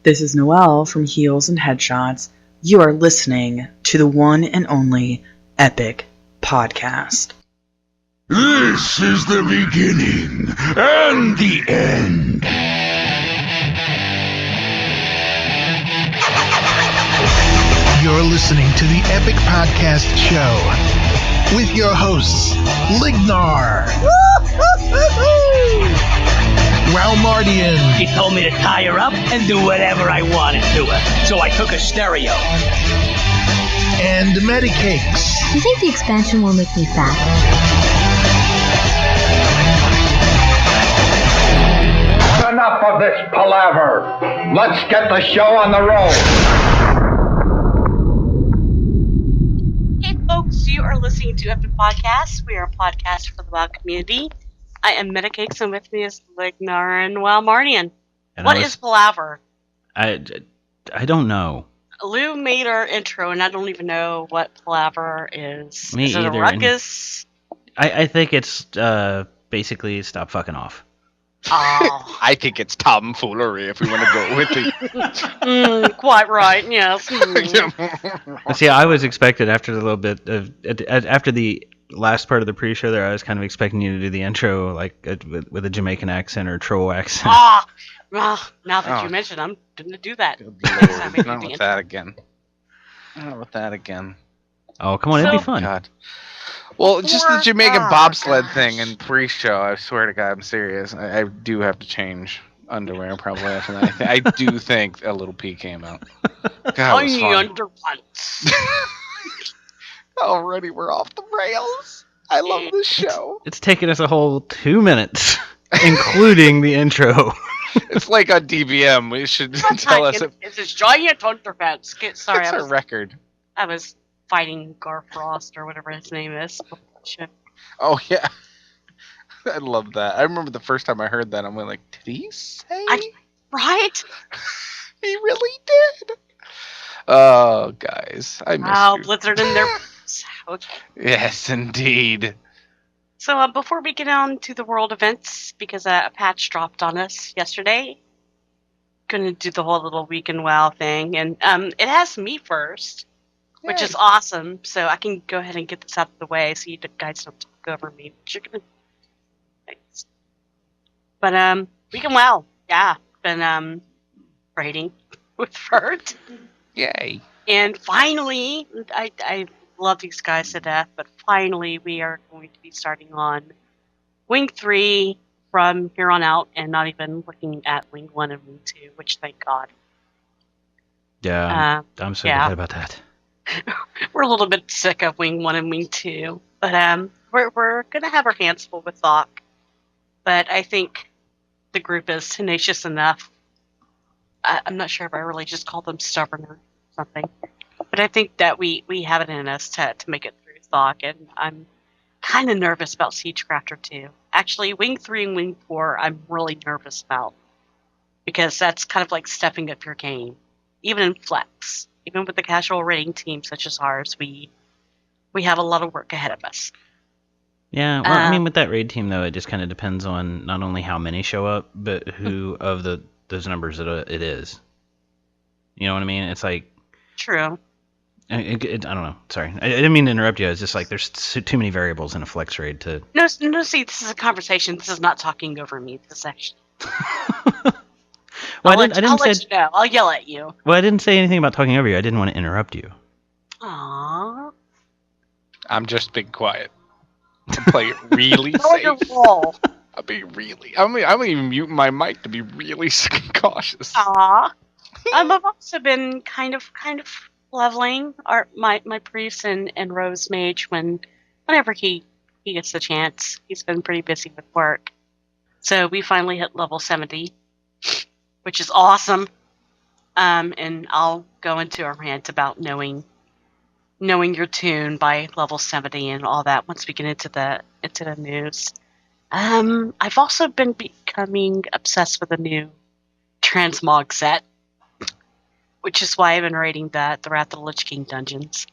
This is Noelle from Heels and Headshots. You are listening to the one and only Epic Podcast. This is the beginning and the end. You're listening to the Epic Podcast Show with your hosts, Lignar, Walmardian. He told me to tie her up and do whatever I wanted to her, so I took a stereo. And Medicakes. Do you think the expansion will make me fat? Enough of this palaver. Let's get the show on the road. Hey folks, you are listening to Epic Podcast. We are a podcast for the WoW community. I am Medicakes, and with me is Lignar and Walmardian. What is palaver? I don't know. Lou made our intro, and I don't even know what palaver is. Me is it either. A ruckus? I think it's basically stop fucking off. Oh. I think it's tomfoolery if we want to go with it. Quite right, yes. See, I was expecting after the little bit of after the last part of the pre-show there, I was kind of expecting you to do the intro like with a Jamaican accent or a troll accent. Now that you mention, I'm going to do that. Not with that again. Oh, come on, it'd be fun. God. Well, just the Jamaican bobsled thing in pre-show, I swear to God, I'm serious. I do have to change underwear probably after that. I do think a little pee came out. God, it was fun. Underpants. Already we're off the rails. I love this show. It's taken us a whole 2 minutes, including the intro. It's like on DBM. We should tell us. It's a giant underpants. Sorry, it's a record. I was fighting Garfrost or whatever his name is. Oh yeah, I love that. I remember the first time I heard that, I'm like, did he say? Right? He really did. Oh, guys, I miss you. Blizzard in their. Okay. Yes, indeed. So before we get on to the world events, because a patch dropped on us yesterday, gonna do the whole little weekend WoW thing, and it has me first, which is awesome. So I can go ahead and get this out of the way, so you guys don't talk over me. Thanks. But weekend WoW, yeah, been raiding with Vert. Yay! And finally, I love these guys to death, but finally we are going to be starting on Wing 3 from here on out, and not even looking at Wing 1 and Wing 2, which thank God. Yeah, I'm so glad about that. We're a little bit sick of Wing 1 and Wing 2, but we're going to have our hands full with Thok. But I think the group is tenacious enough. I'm not sure if I really just call them stubborn or something. But I think that we have it in us to make it through Thok, and I'm kind of nervous about Siegecrafter 2. Actually, Wing 3 and Wing 4 I'm really nervous about, because that's kind of like stepping up your game. Even in Flex, even with the casual raiding team such as ours, we have a lot of work ahead of us. Yeah, well, I mean, with that raid team, though, it just kind of depends on not only how many show up, but who of those numbers that it is. You know what I mean? It's like... True. I don't know. Sorry. I didn't mean to interrupt you. It's just like there's too many variables in a flex raid to... No, see, this is a conversation. This is not talking over me. This is actually... Well, I'll let you know. I'll yell at you. Well, I didn't say anything about talking over you. I didn't want to interrupt you. Aww. I'm just being quiet. I'm playing it really safe. Your role. I'm even muting my mic to be really cautious. Aww. I've also been kind of leveling my priest and Rose Mage whenever he gets the chance. He's been pretty busy with work. So we finally hit level 70, which is awesome. And I'll go into a rant about knowing your tune by level 70 and all that once we get into the news. I've also been becoming obsessed with a new transmog set, which is why I've been raiding the Wrath of the Lich King dungeons.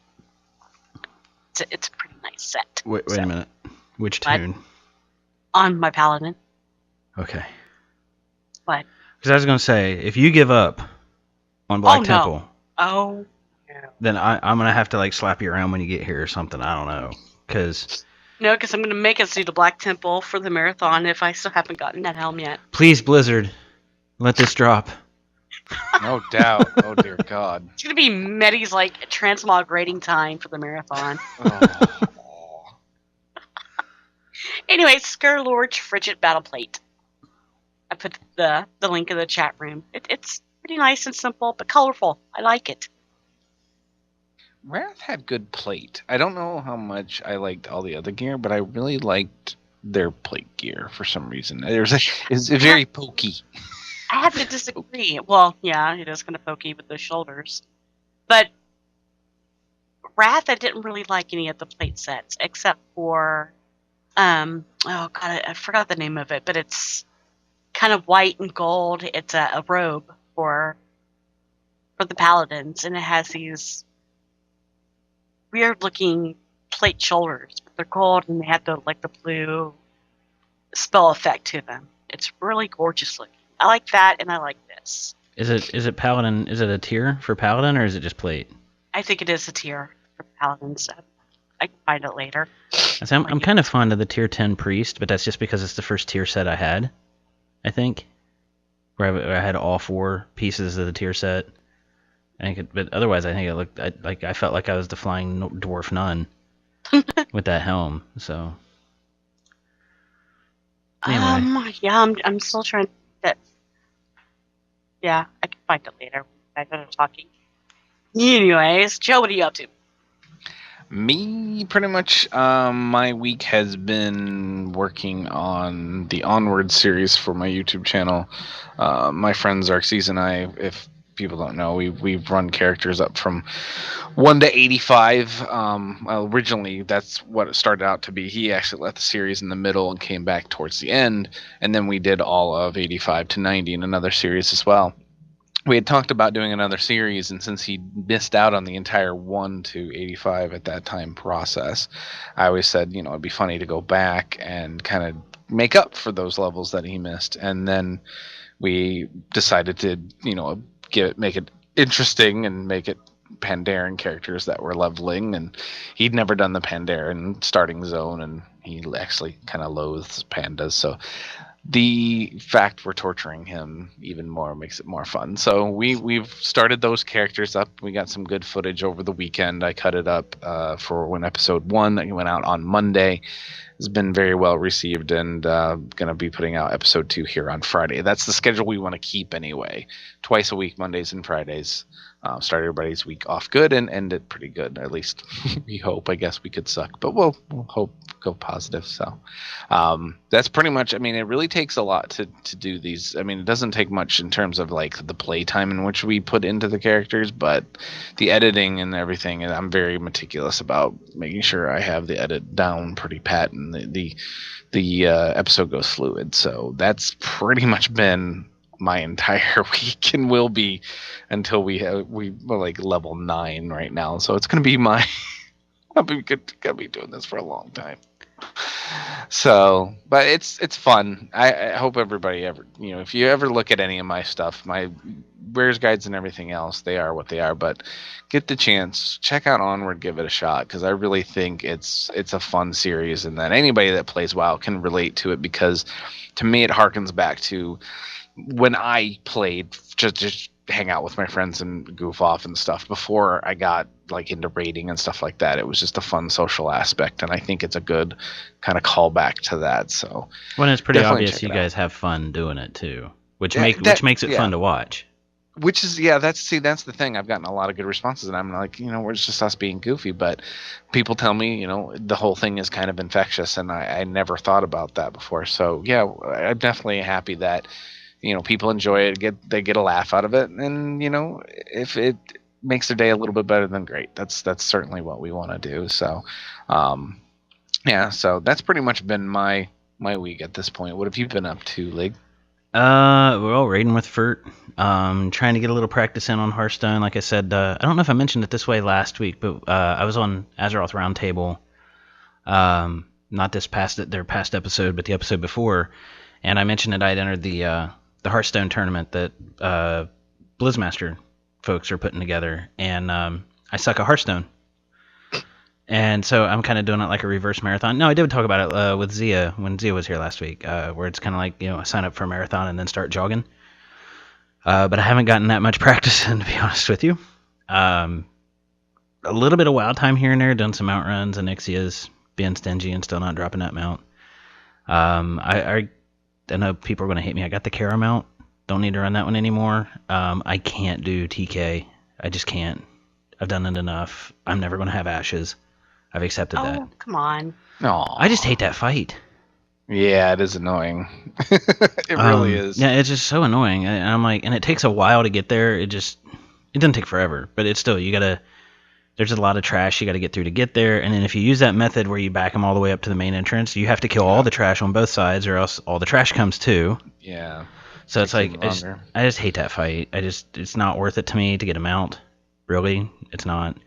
It's a pretty nice set. Wait a minute. Which tune? On my paladin. Okay. What? Because I was going to say, if you give up on Black Oh, Temple. no. Oh, no. Then I'm gonna have to like slap you around when you get here or something. I don't know, because No, because I'm going to make us do the Black Temple for the marathon if I still haven't gotten that helm yet. please, Blizzard, let this drop. No doubt. Oh dear God. It's going to be Medi's like transmog rating time for the marathon. Oh. Anyway, Scarlord's Frigid Battle Plate. I put the link in the chat room. It's pretty nice and simple, but colorful. I like it. Wrath had good plate. I don't know how much I liked all the other gear, but I really liked their plate gear for some reason. It's very pokey. I have to disagree. Well, yeah, it is kind of pokey with the shoulders. But Wrath, I didn't really like any of the plate sets, except for, oh god, I forgot the name of it, but it's kind of white and gold. It's a robe for the paladins, and it has these weird looking plate shoulders, but they're gold and they have the blue spell effect to them. It's really gorgeous looking. I like that, and I like this. Is it Paladin? Is it a tier for Paladin, or is it just plate? I think it is a tier for paladins. I can find it later. I'm kind of fond of the tier 10 priest, but that's just because it's the first tier set I had. I think where I had all 4 pieces of the tier set. But otherwise, I think it looked I felt like I was the flying dwarf nun with that helm. So anyway. Yeah, I'm still trying to get. Yeah, I can find it later. I know talking. Anyways, Joe, what are you up to? Me, pretty much, my week has been working on the Onward series for my YouTube channel. My friend Xerxes and I, if people don't know, we've run characters up from 1 to 85. Originally, that's what it started out to be. He actually left the series in the middle and came back towards the end, and then we did all of 85 to 90 in another series as well. We had talked about doing another series, and since he missed out on the entire 1 to 85 at that time process, I always said, it'd be funny to go back and kind of make up for those levels that he missed. And then we decided to, make it interesting and make it Pandaren characters that were leveling. And he'd never done the Pandaren starting zone, and he actually kind of loathes pandas. So the fact we're torturing him even more makes it more fun. So we've started those characters up. We got some good footage over the weekend. I cut it up for when episode 1 that went out on Monday. Has been very well received, and going to be putting out episode 2 here on Friday. That's the schedule we want to keep anyway. Twice a week, Mondays and Fridays. Start everybody's week off good and end it pretty good. At least we hope. I guess we could suck, but we'll hope go positive. So that's pretty much. I mean, it really takes a lot to do these. I mean, it doesn't take much in terms of like the play time in which we put into the characters, but the editing and everything. And I'm very meticulous about making sure I have the edit down pretty pat, and the episode goes fluid. So that's pretty much been my entire week, and will be until we're like level 9 right now. So it's gonna be gonna be doing this for a long time. So, but it's fun. I hope everybody ever, if you ever look at any of my stuff, my Wearer's Guides and everything else, they are what they are. But get the chance, check out Onward, give it a shot, because I really think it's a fun series, and that anybody that plays WoW can relate to it, because to me it harkens back to when I played, just hang out with my friends and goof off and stuff before I got like into raiding and stuff like that. It was just a fun social aspect, and I think it's a good kind of callback to that. So when it's pretty obvious you guys have fun doing it too, which makes it fun to watch. Which is that's the thing. I've gotten a lot of good responses, and I'm like, it's just us being goofy, but people tell me, the whole thing is kind of infectious, and I never thought about that before. So yeah, I'm definitely happy that people enjoy it, they get a laugh out of it, and if it makes their day a little bit better, then great. That's certainly what we want to do. So so that's pretty much been my week at this point. What have you been up to, Lig? We're all raiding with Furt. Trying to get a little practice in on Hearthstone. Like I said, I don't know if I mentioned it this way last week, but I was on Azeroth Roundtable. Not their past episode, but the episode before, and I mentioned that I'd entered the Hearthstone tournament that Blizzmaster folks are putting together, and I suck at Hearthstone. And so I'm kind of doing it like a reverse marathon. No, I did talk about it with Zia when Zia was here last week, where it's kind of like, I sign up for a marathon and then start jogging. But I haven't gotten that much practice in, to be honest with you. A little bit of wild time here and there, done some mount runs and Ixias, being stingy and still not dropping that mount. I know people are going to hate me. I got the Kara mount. Don't need to run that one anymore. I can't do TK. I just can't. I've done it enough. I'm never going to have Ashes. I've accepted that. Oh, come on. No. I just hate that fight. Yeah, it is annoying. It really is. Yeah, it's just so annoying. And I'm like, and it takes a while to get there. It doesn't take forever, but it's still, there's a lot of trash you got to get through to get there. And then if you use that method where you back them all the way up to the main entrance, you have to kill all the trash on both sides or else all the trash comes too. Yeah. So it's like, I just hate that fight. It's not worth it to me to get a mount. Really, it's not.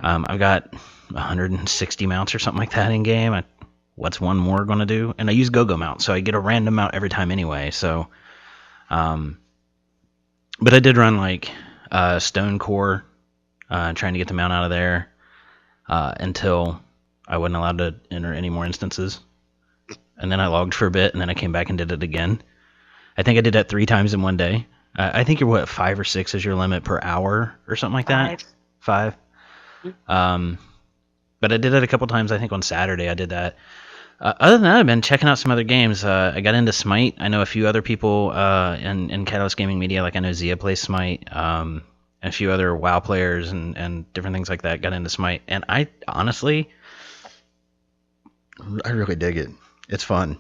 I've got 160 mounts or something like that in game. What's one more going to do? And I use go-go mount, so I get a random mount every time anyway. So, but I did run like Stone Core, trying to get the mount out of there until I wasn't allowed to enter any more instances. And then I logged for a bit, and then I came back and did it again. I think I did that 3 times in one day. I think you're 5 or 6 is your limit per hour or something like that. 5. But I did it a couple times. I think on Saturday I did that. Other than that, I've been checking out some other games. I got into Smite. I know a few other people in Catalyst Gaming Media, like I know Zia plays Smite, and a few other WoW players and different things like that got into Smite. And I honestly, I really dig it. It's fun.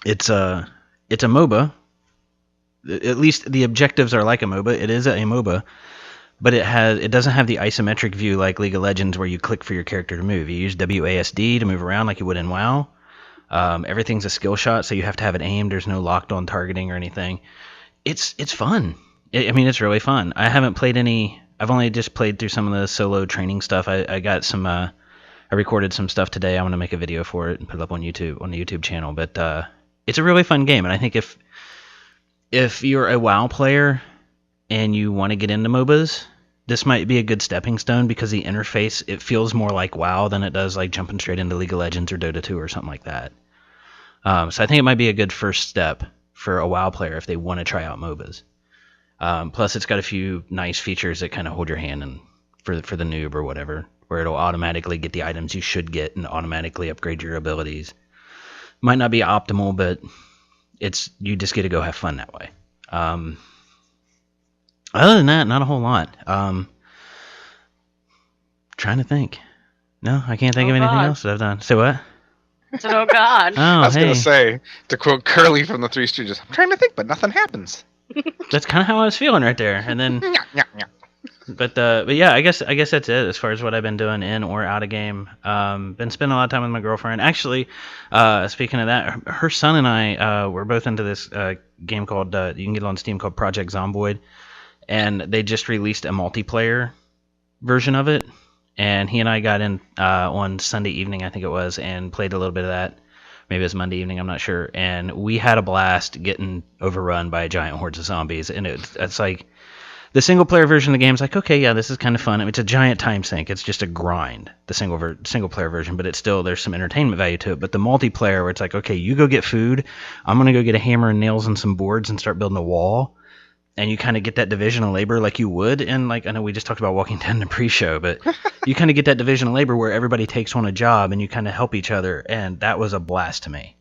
It's a MOBA. At least the objectives are like a MOBA. It is a MOBA. But it doesn't have the isometric view like League of Legends where you click for your character to move. You use WASD to move around like you would in WoW. Everything's a skill shot, so you have to have it aimed. There's no locked-on targeting or anything. It's fun. It's really fun. I haven't played any. I've only just played through some of the solo training stuff. I got some. I recorded some stuff today. I want to make a video for it and put it up on YouTube on the YouTube channel. But it's a really fun game, and I think if you're a WoW player and you want to get into MOBAs, this might be a good stepping stone because the interface, it feels more like WoW than it does like jumping straight into League of Legends or Dota 2 or something like that. So I think it might be a good first step for a WoW player if they want to try out MOBAs. Plus, it's got a few nice features that kind of hold your hand and for the noob or whatever, where it'll automatically get the items you should get and automatically upgrade your abilities. Might not be optimal, but you just get to go have fun that way. Other than that, not a whole lot. Trying to think. No, I can't think of anything else that I've done. Say what? Oh, God. I was going to say, to quote Curly from the Three Stooges, I'm trying to think, but nothing happens. That's kind of how I was feeling right there. And then, but yeah, I guess that's it as far as what I've been doing in or out of game. Been spending a lot of time with my girlfriend. Actually, speaking of that, her son and I were both into this game called, you can get it on Steam, called Project Zomboid. And they just released a multiplayer version of it. And he and I got in on Sunday evening, I think it was, and played a little bit of that. Maybe it was Monday evening, I'm not sure. And we had a blast getting overrun by giant hordes of zombies. And it's like, the single-player version of the game is like, okay, yeah, this is kind of fun. It's a giant time sink. It's just a grind, the single-player version. But it's still, there's some entertainment value to it. But the multiplayer, where it's like, okay, you go get food. I'm going to go get a hammer and nails and some boards and start building a wall. And you kind of get that division of labor like you would. And like, I know we just talked about Walking Dead in the pre-show, but you kind of get that division of labor where everybody takes on a job and you kind of help each other. And that was a blast to me.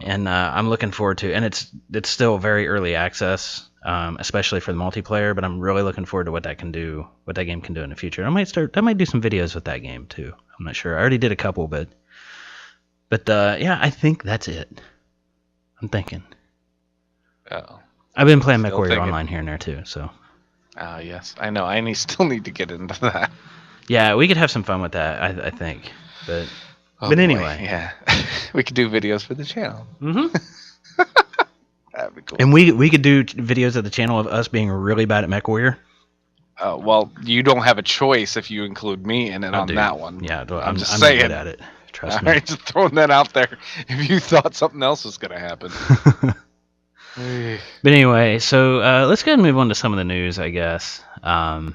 And I'm looking forward to, and it's still very early access, especially for the multiplayer, but I'm really looking forward to what that can do, what that game can do in the future. I might do some videos with that game too. I'm not sure. I already did a couple, but yeah, I think that's it. I'm thinking. Oh. I've been playing MechWarrior Online here and there too, so. Yes, I know. I still need to get into that. Yeah, we could have some fun with that, I think. But anyway. Boy, yeah. We could do videos for the channel. Mm-hmm. That'd be cool. And we could do videos of the channel of us being really bad at MechWarrior. Well, you don't have a choice if you include me in it that one. Yeah, I'm just saying. Good at it. Trust me. All right, just throwing that out there. If you thought something else was going to happen. But anyway, so let's go ahead and move on to some of the news, I guess. And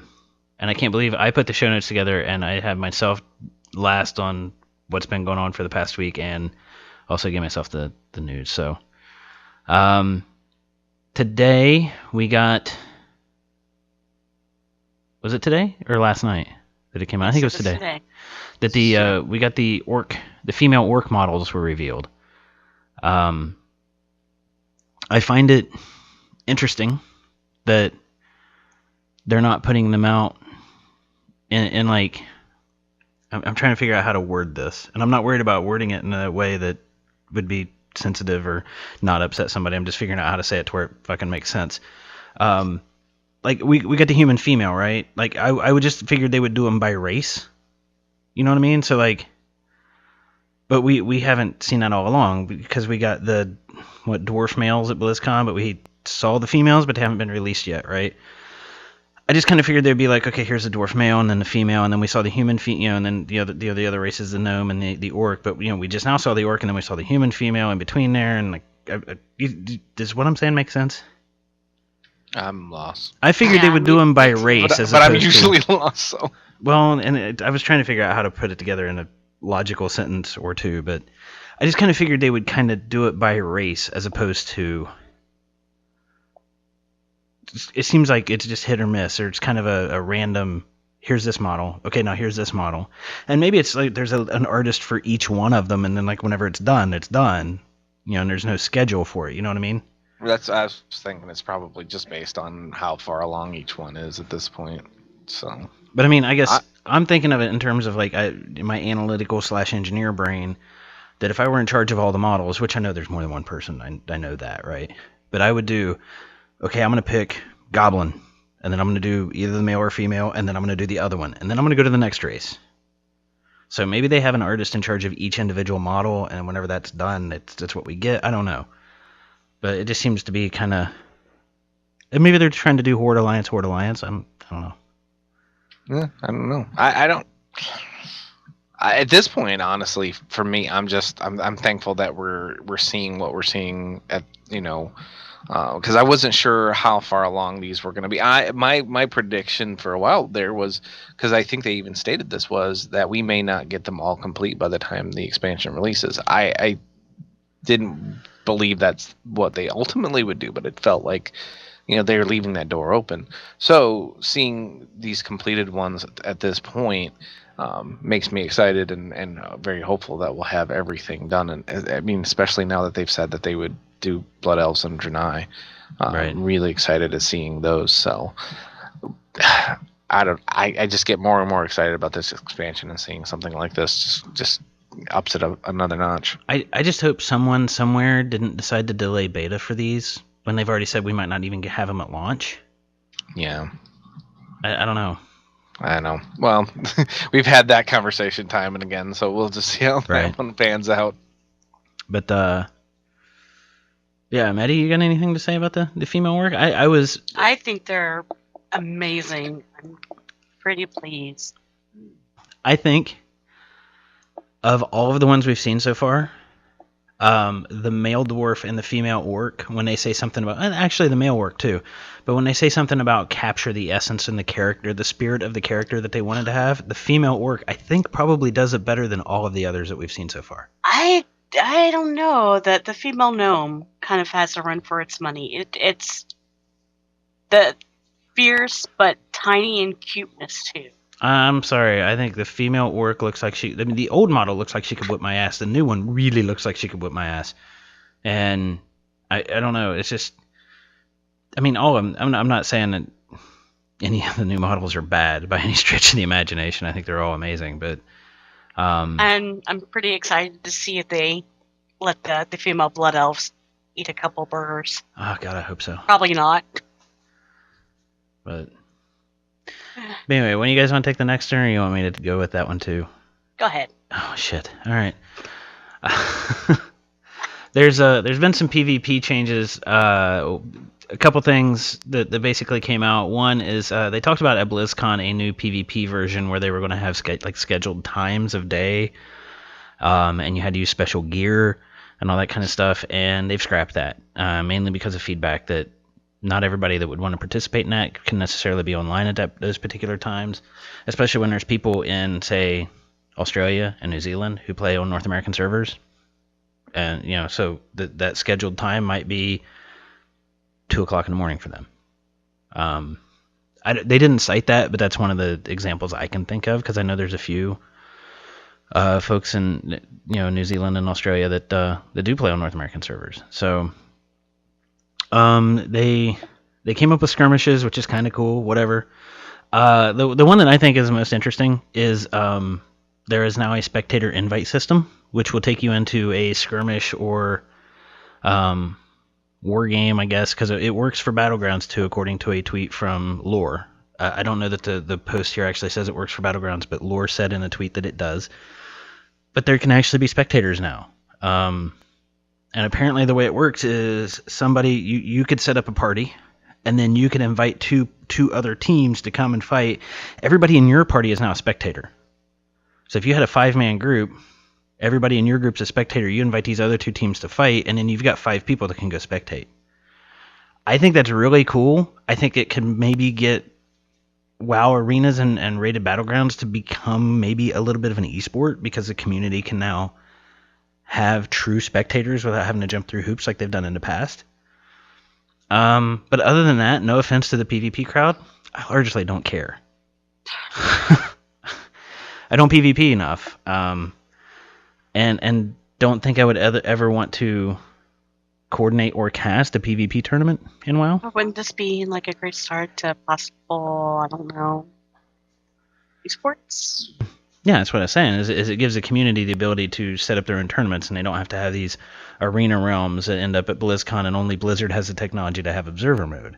I can't believe I put the show notes together and I have myself last on what's been going on for the past week and also gave myself the news. So today we got... Was it today or last night that it came out? I think it was today. That we got the female orc models were revealed. I find it interesting that they're not putting them out in like... I'm trying to figure out how to word this, and I'm not worried about wording it in a way that would be sensitive or not upset somebody. I'm just figuring out how to say it to where it fucking makes sense. Like we got the human female, right? Like I would just figure they would do them by race. You know what I mean? So like, but we haven't seen that all along because we got the dwarf males at BlizzCon, but we saw the females, but they haven't been released yet, right? I just kind of figured they'd be like, okay, here's the dwarf male, and then the female, and then we saw the human female, and then the other races, the gnome and the orc. But we just now saw the orc, and then we saw the human female in between there, and like, does what I'm saying make sense? I'm lost. I figured they would do them by race, but I'm usually lost. So well, and I was trying to figure out how to put it together in a logical sentence or two, but I just kind of figured they would kind of do it by race as opposed to... It seems like it's just hit or miss, or it's kind of a random, here's this model, okay, now here's this model. And maybe it's like there's an artist for each one of them, and then like whenever it's done, and there's no schedule for it, you know what I mean? I was thinking it's probably just based on how far along each one is at this point. So, but I mean, I guess I'm thinking of it in terms of like my analytical / engineer brain, that if I were in charge of all the models, which I know there's more than one person, I know that, right? But I would do... Okay, I'm going to pick Goblin, and then I'm going to do either the male or female, and then I'm going to do the other one, and then I'm going to go to the next race. So maybe they have an artist in charge of each individual model, and whenever that's done, that's what we get. I don't know. But it just seems to be kind of... Maybe they're trying to do Horde Alliance. I don't know. Yeah, I don't know. I don't... at this point, honestly, for me, I'm thankful that we're seeing what we're seeing at, because I wasn't sure how far along these were going to be. My prediction for a while there was, because I think they even stated this, was that we may not get them all complete by the time the expansion releases. I didn't believe that's what they ultimately would do, but it felt like they were leaving that door open. So seeing these completed ones at this point makes me excited and very hopeful that we'll have everything done. And I mean, especially now that they've said that they would do Blood Elves and Draenei. Right. I'm really excited at seeing those. So I just get more and more excited about this expansion, and seeing something like this just ups it up another notch. I just hope someone somewhere didn't decide to delay beta for these when they've already said we might not even have them at launch. Yeah. I don't know. I know. Well, we've had that conversation time and again, so we'll just see how that one pans out. But yeah, Maddie, you got anything to say about the female work? I think they're amazing. I'm pretty pleased. I think of all of the ones we've seen so far, the male dwarf and the female orc, when they say something about, and actually the male orc too, but when they say something about capture the essence and the character, the spirit of the character that they wanted to have, the female orc, I think, probably does it better than all of the others that we've seen so far. I don't know, that the female gnome kind of has a run for its money. It's the fierce but tiny in cuteness too. I'm sorry. I think the female orc looks like the old model looks like she could whip my ass. The new one really looks like she could whip my ass. And I don't know. It's just, I mean, I'm not saying that any of the new models are bad by any stretch of the imagination. I think they're all amazing, but and I'm pretty excited to see if they let the female blood elves eat a couple burgers. Oh God, I hope so. Probably not. But anyway, when you guys want to take the next turn, or you want me to go with that one too? Go ahead. Oh shit! All right. There's been some PvP changes. A couple things that basically came out. One is they talked about at BlizzCon a new PvP version where they were going to have scheduled times of day, and you had to use special gear and all that kind of stuff, and they've scrapped that, mainly because of feedback that not everybody that would want to participate in that can necessarily be online at those particular times, especially when there's people in, say, Australia and New Zealand who play on North American servers. And, so that scheduled time might be 2 o'clock in the morning for them. They didn't cite that, but that's one of the examples I can think of, because I know there's a few folks in New Zealand and Australia that do play on North American servers. So they came up with skirmishes, which is kind of cool. Whatever. The one that I think is most interesting is there is now a spectator invite system, which will take you into a skirmish or war game, I guess, because it works for Battlegrounds too, according to a tweet from Lore. I don't know that the post here actually says it works for Battlegrounds, but Lore said in a tweet that it does. But there can actually be spectators now. And apparently the way it works is somebody, you could set up a party, and then you can invite two other teams to come and fight. Everybody in your party is now a spectator. So if you had a 5-man group, everybody in your group's a spectator. You invite these other 2 teams to fight, and then you've got 5 people that can go spectate. I think that's really cool. I think it can maybe get WoW arenas and rated battlegrounds to become maybe a little bit of an esport, because the community can now have true spectators without having to jump through hoops like they've done in the past. But other than that, no offense to the PvP crowd, I largely don't care. I don't PvP enough, and don't think I would ever want to coordinate or cast a PvP tournament in WoW. Wouldn't this be like a great start to possible, I don't know, esports? Yeah, that's what I was saying, is it gives the community the ability to set up their own tournaments, and they don't have to have these arena realms that end up at BlizzCon, and only Blizzard has the technology to have observer mode.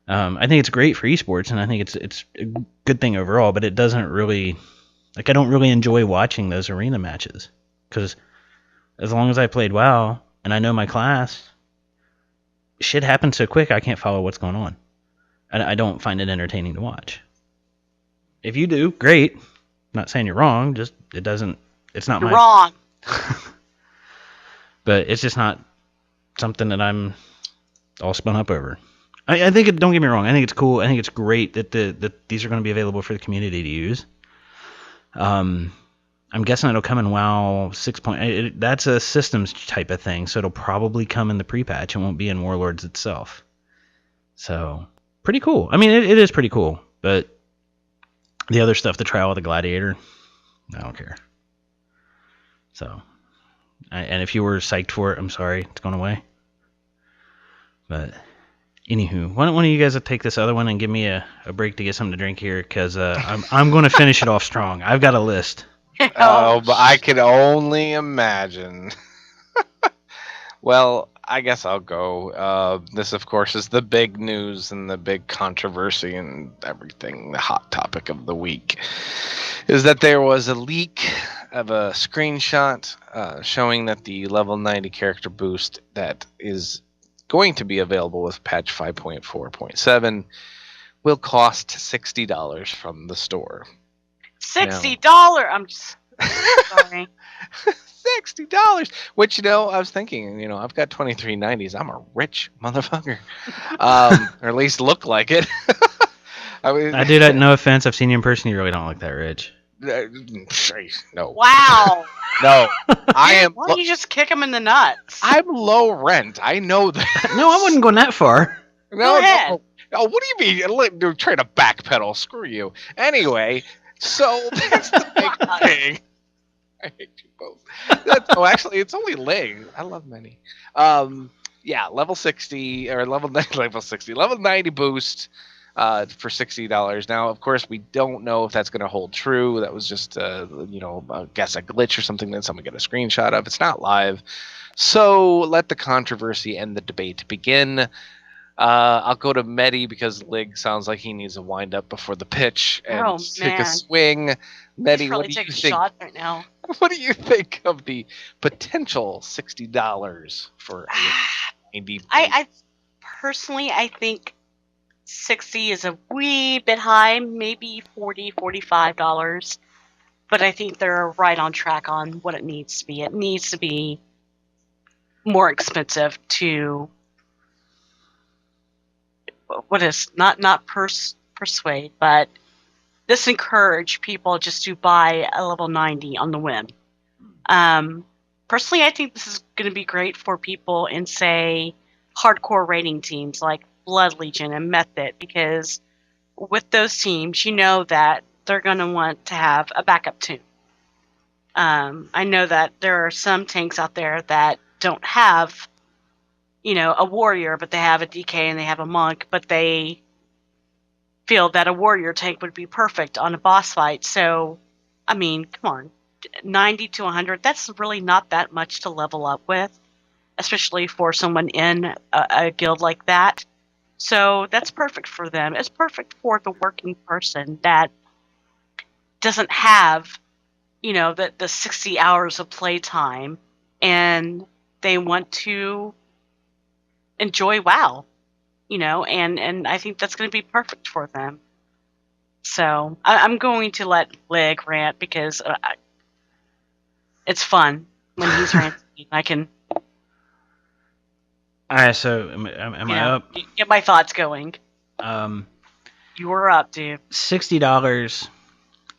I think it's great for esports, and I think it's a good thing overall, but it doesn't really... I don't really enjoy watching those arena matches, because as long as I played WoW, and I know my class, shit happens so quick I can't follow what's going on. And I don't find it entertaining to watch. If you do, great. I'm not saying you're wrong, just it's not You're wrong. But it's just not something that I'm all spun up over. I think don't get me wrong, I think it's cool. I think it's great that these are going to be available for the community to use. I'm guessing it'll come in WoW 6. That's a systems type of thing, so it'll probably come in the pre-patch. It won't be in Warlords itself. So, pretty cool. I mean, it is pretty cool, but the other stuff, the Trial of the Gladiator, I don't care. So, and if you were psyched for it, I'm sorry, it's gone away. But, anywho, why don't one of you guys take this other one and give me a break to get something to drink here, because I'm going to finish it off strong. I've got a list. Oh, but I can only imagine. Well, I guess I'll go. This, of course, is the big news and the big controversy and everything. The hot topic of the week is that there was a leak of a screenshot showing that the level 90 character boost that is going to be available with patch 5.4.7 will cost $60 from the store. $60? I'm just sorry. $60, which, I was thinking, I've got 2390s. I'm a rich motherfucker. Or at least look like it. I do that, no offense. I've seen you in person. You really don't look that rich. No. Wow. No. I am. Why don't you just kick him in the nuts? I'm low rent. I know that. No, I wouldn't go that far. Go ahead. No, what do you mean? You're trying to backpedal. Screw you. Anyway, so that's the big thing. I hate you both. Actually, it's only Ling. I love many. Yeah, level 60 or level 90 boost for $60. Now, of course, we don't know if that's going to hold true. That was just, I guess a glitch or something that someone got a screenshot of. It's not live. So let the controversy and the debate begin. I'll go to Medi because Lig sounds like he needs a wind up before the pitch and take a swing. Medi, what do you think? Shot right now. What do you think of the potential $60 for 90? I personally, I think 60 is a wee bit high, maybe $40, $45. But I think they're right on track on what it needs to be. It needs to be more expensive to persuade, but disencourage people just to buy a level 90 on the whim. Personally, I think this is going to be great for people in, say, hardcore raiding teams like Blood Legion and Method, because with those teams, you know that they're going to want to have a backup tune. I know that there are some tanks out there that don't have, a warrior, but they have a DK and they have a monk, but they feel that a warrior tank would be perfect on a boss fight. So, I mean, come on, 90 to 100, that's really not that much to level up with, especially for someone in a guild like that. So that's perfect for them. It's perfect for the working person that doesn't have, the 60 hours of playtime, and they want to enjoy WoW, and I think that's going to be perfect for them. So I'm going to let Lig rant because it's fun when he's ranting. I can. All right, so am I up? Get my thoughts going. You were up, dude. $60.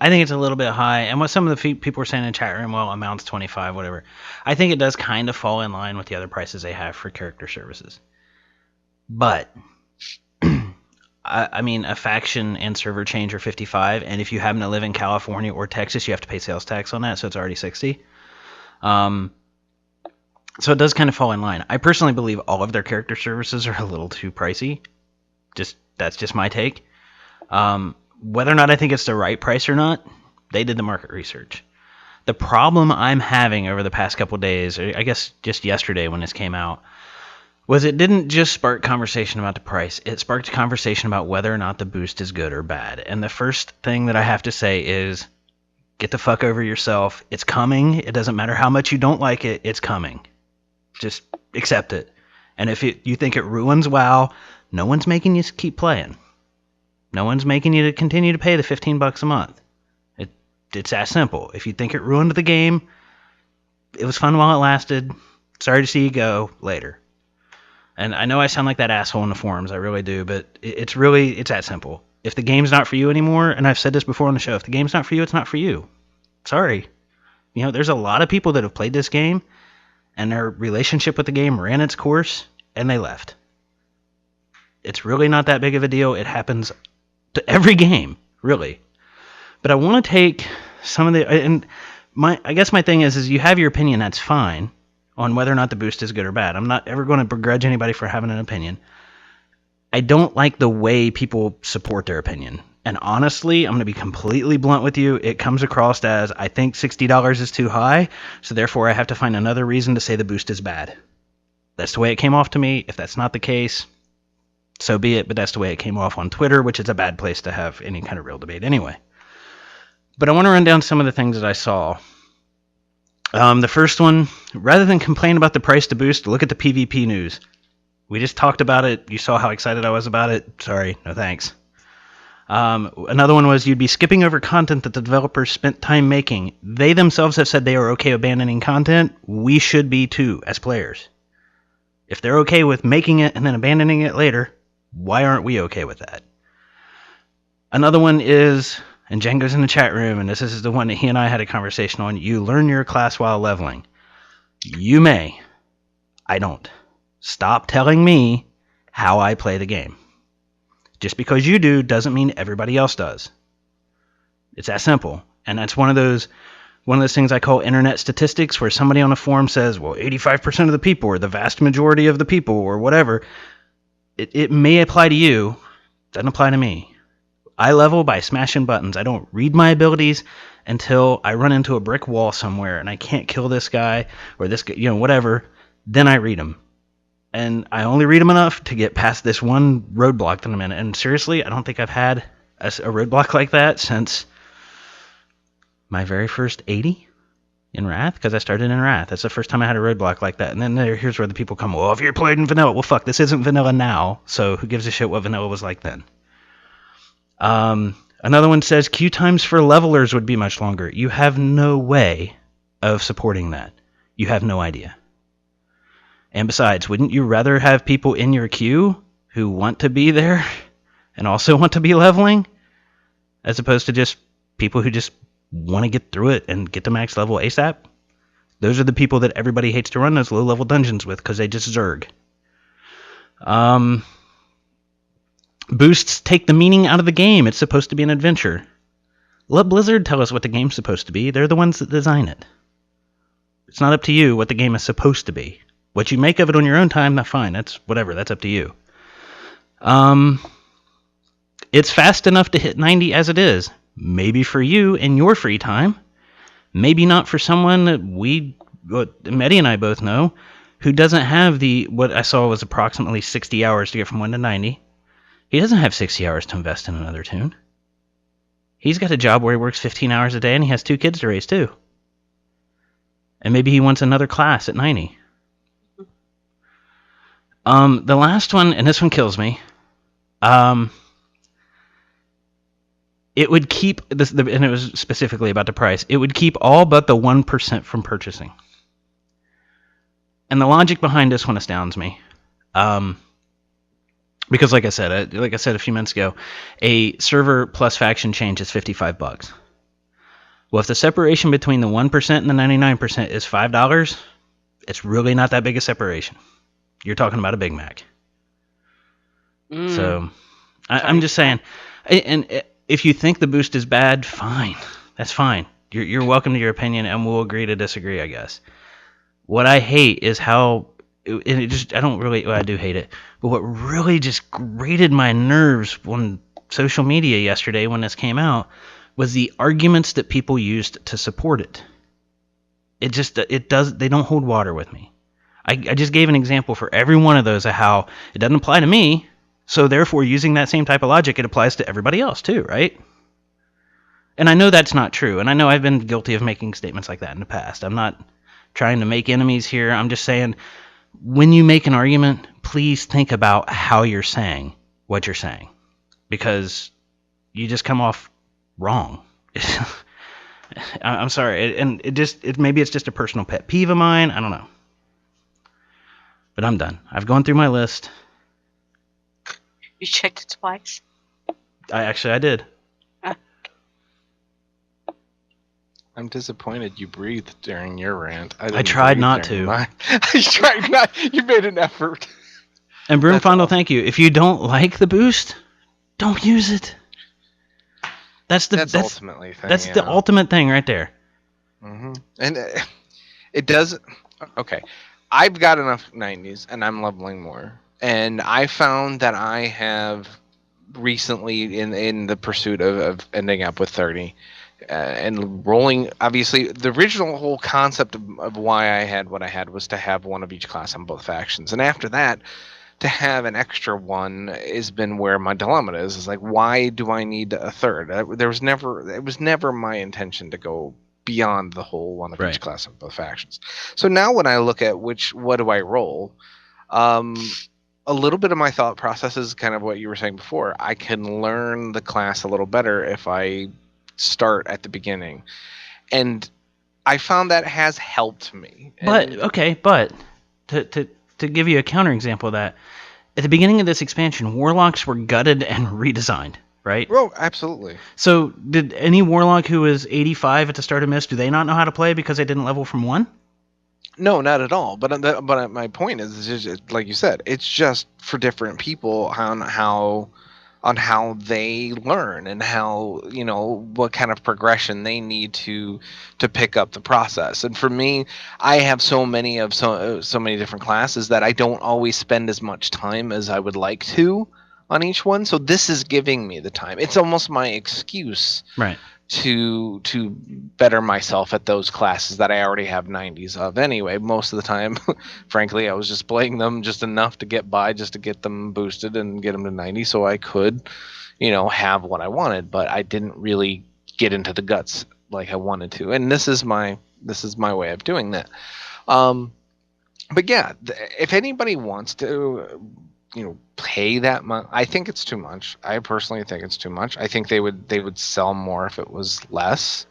I think it's a little bit high, and what some of the people were saying in the chat room, well, amounts 25, whatever. I think it does kind of fall in line with the other prices they have for character services. But I mean, a faction and server change are 55, and if you happen to live in California or Texas, you have to pay sales tax on that, so it's already 60. So it does kind of fall in line. I personally believe all of their character services are a little too pricey. That's just my take. Whether or not I think it's the right price or not, they did the market research. The problem I'm having over the past couple days, or I guess just yesterday when this came out, was it didn't just spark conversation about the price. It sparked a conversation about whether or not the boost is good or bad. And the first thing that I have to say is, get the fuck over yourself. It's coming. It doesn't matter how much you don't like it. It's coming. Just accept it. And if you think it ruins WoW, no one's making you keep playing. No one's making you to continue to pay the $15 a month. It's that simple. If you think it ruined the game, it was fun while it lasted. Sorry to see you go later. And I know I sound like that asshole in the forums, I really do, but it's that simple. If the game's not for you anymore, and I've said this before on the show, if the game's not for you, it's not for you. Sorry. There's a lot of people that have played this game, and their relationship with the game ran its course, and they left. It's really not that big of a deal. It happens to every game, really. But I want to take some of the, and I guess my thing is you have your opinion, that's fine, on whether or not the boost is good or bad. I'm not ever going to begrudge anybody for having an opinion. I don't like the way people support their opinion. And honestly, I'm going to be completely blunt with you. It comes across as, I think $60 is too high, so therefore I have to find another reason to say the boost is bad. That's the way it came off to me. If that's not the case, so be it, but that's the way it came off on Twitter, which is a bad place to have any kind of real debate anyway. But I want to run down some of the things that I saw. The first one, rather than complain about the price to boost, look at the PvP news. We just talked about it. You saw how excited I was about it. Sorry, no thanks. Another one was you'd be skipping over content that the developers spent time making. They themselves have said they are okay abandoning content. We should be too, as players. If they're okay with making it and then abandoning it later, why aren't we okay with that? Another one is, and Django's in the chat room, and this is the one that he and I had a conversation on, you learn your class while leveling. You may. I don't. Stop telling me how I play the game. Just because you do doesn't mean everybody else does. It's that simple. And that's one of those things I call internet statistics, where somebody on a forum says, well, 85% of the people, or the vast majority of the people, or whatever. It may apply to you. Doesn't apply to me. I level by smashing buttons. I don't read my abilities until I run into a brick wall somewhere and I can't kill this guy or this guy, whatever. Then I read them. And I only read them enough to get past this one roadblock that I'm in. And seriously, I don't think I've had a roadblock like that since my very first 80 in Wrath, because I started in Wrath. That's the first time I had a roadblock like that. And then here's where the people come, well, if you're played in vanilla, well, fuck, this isn't vanilla now, so who gives a shit what vanilla was like then? Another one says queue times for levelers would be much longer. You have no way of supporting that. You have no idea. And besides, wouldn't you rather have people in your queue who want to be there and also want to be leveling, as opposed to just people who just want to get through it and get to max level ASAP? Those are the people that everybody hates to run those low-level dungeons with because they just zerg. Boosts take the meaning out of the game. It's supposed to be an adventure. Let Blizzard tell us what the game's supposed to be. They're the ones that design it. It's not up to you what the game is supposed to be. What you make of it on your own time, that's fine. That's whatever. That's up to you. It's fast enough to hit 90 as it is. Maybe for you in your free time. Maybe not for someone that Mehdi and I both know, who doesn't have what I saw was approximately 60 hours to get from 1 to 90. He doesn't have 60 hours to invest in another tune. He's got a job where he works 15 hours a day and he has 2 kids to raise too. And maybe he wants another class at 90. The last one, and this one kills me. It would keep this, and it was specifically about the price. It would keep all but the 1% from purchasing. And the logic behind this one astounds me. Because like I said a few minutes ago, a server plus faction change is $55. Well, if the separation between the 1% and the 99% is $5, it's really not that big a separation. You're talking about a Big Mac. So, I'm just saying, and if you think the boost is bad, fine. That's fine. You're welcome to your opinion, and we'll agree to disagree, I guess. What I hate is how, I do hate it, but what really just grated my nerves on social media yesterday when this came out was the arguments that people used to support it. They don't hold water with me. I just gave an example for every one of those of how it doesn't apply to me, so therefore using that same type of logic, it applies to everybody else too, right? And I know that's not true, and I know I've been guilty of making statements like that in the past. I'm not trying to make enemies here. I'm just saying, when you make an argument, please think about how you're saying what you're saying, because you just come off wrong. I'm sorry, and maybe it's just a personal pet peeve of mine. I don't know. But I'm done. I've gone through my list. You checked it twice? I did. I'm disappointed you breathed during your rant. I tried not to. I tried not. You made an effort. And Broomfondle, thank you. If you don't like the boost, don't use it. That's ultimately thing. That's the ultimate thing right there. Mm-hmm. And it does. Okay, I've got enough 90s, and I'm leveling more. And I found that I have recently, in the pursuit of ending up with 30, and rolling. Obviously, the original whole concept of why I had what I had was to have one of each class on both factions, and after that, to have an extra one has been where my dilemma is. Is like, why do I need a third? It was never my intention to go beyond the whole one of each class of both factions. So now when I look at what do I roll, a little bit of my thought process is kind of what you were saying before. I can learn the class a little better if I start at the beginning, and I found that has helped me. But to give you a counterexample of that, at the beginning of this expansion, warlocks were gutted and redesigned, right? Oh, absolutely. So did any warlock who was 85 at the start of Mist, do they not know how to play because they didn't level from 1? No, not at all. But my point is just, like you said, it's just for different people on how they learn and how, what kind of progression they need to pick up the process. And for me, I have so many different classes that I don't always spend as much time as I would like to on each one. So this is giving me the time. It's almost my excuse, right, to better myself at those classes that I already have 90s of anyway. Most of the time, frankly, I was just playing them just enough to get by, just to get them boosted and get them to 90 so I could, have what I wanted, but I didn't really get into the guts like I wanted to. And this is my way of doing that. But yeah, if anybody wants to pay that much, I think it's too much. I personally think it's too much. I think they would sell more if it was less.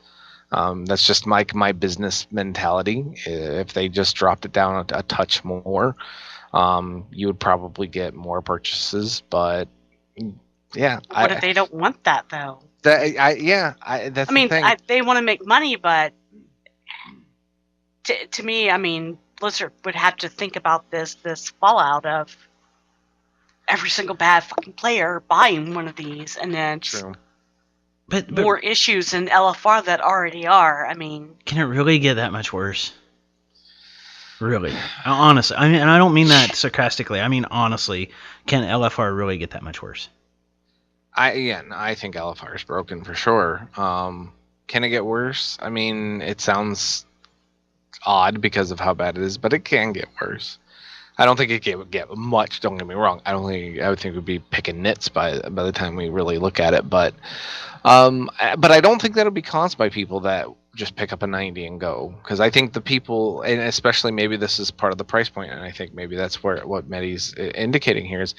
That's just my business mentality. If they just dropped it down a touch more, you would probably get more purchases. But yeah, What if they don't want that though? that's I mean, the thing. they want to make money, but to me, I mean, Blizzard would have to think about this fallout of every single bad fucking player buying one of these, and then True. But more issues in LFR that already are. I mean, can it really get that much worse? Really, honestly, I mean, and I don't mean that sarcastically. I mean honestly, can LFR really get that much worse? I think LFR is broken for sure. Can it get worse? I mean, it sounds odd because of how bad it is, but it can get worse. I don't think it can get much. Don't get me wrong. I would think we'd be picking nits by the time we really look at it. But I don't think that'll be caused by people that just pick up a 90 and go. Because I think the people, and especially maybe this is part of the price point, and I think maybe that's what Medi's indicating here is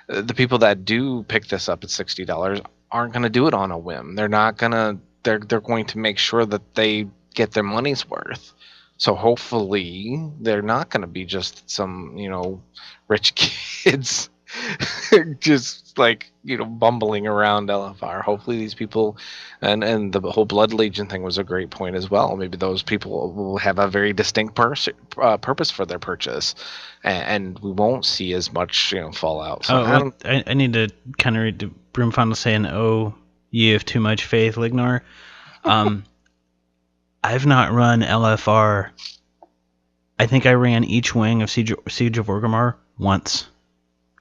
the people that do pick this up at $60 aren't going to do it on a whim. They're not gonna. They're going to make sure that they get their money's worth. So hopefully they're not going to be just some, rich kids just like, bumbling around LFR. Hopefully these people, and the whole Blood Legion thing was a great point as well. Maybe those people will have a very distinct purpose for their purchase, and we won't see as much, fallout. So I need to kind of read the Broomfondle saying, "Oh, ye have too much faith, Lignar." I've not run LFR. I think I ran each wing of Siege of Orgrimmar once,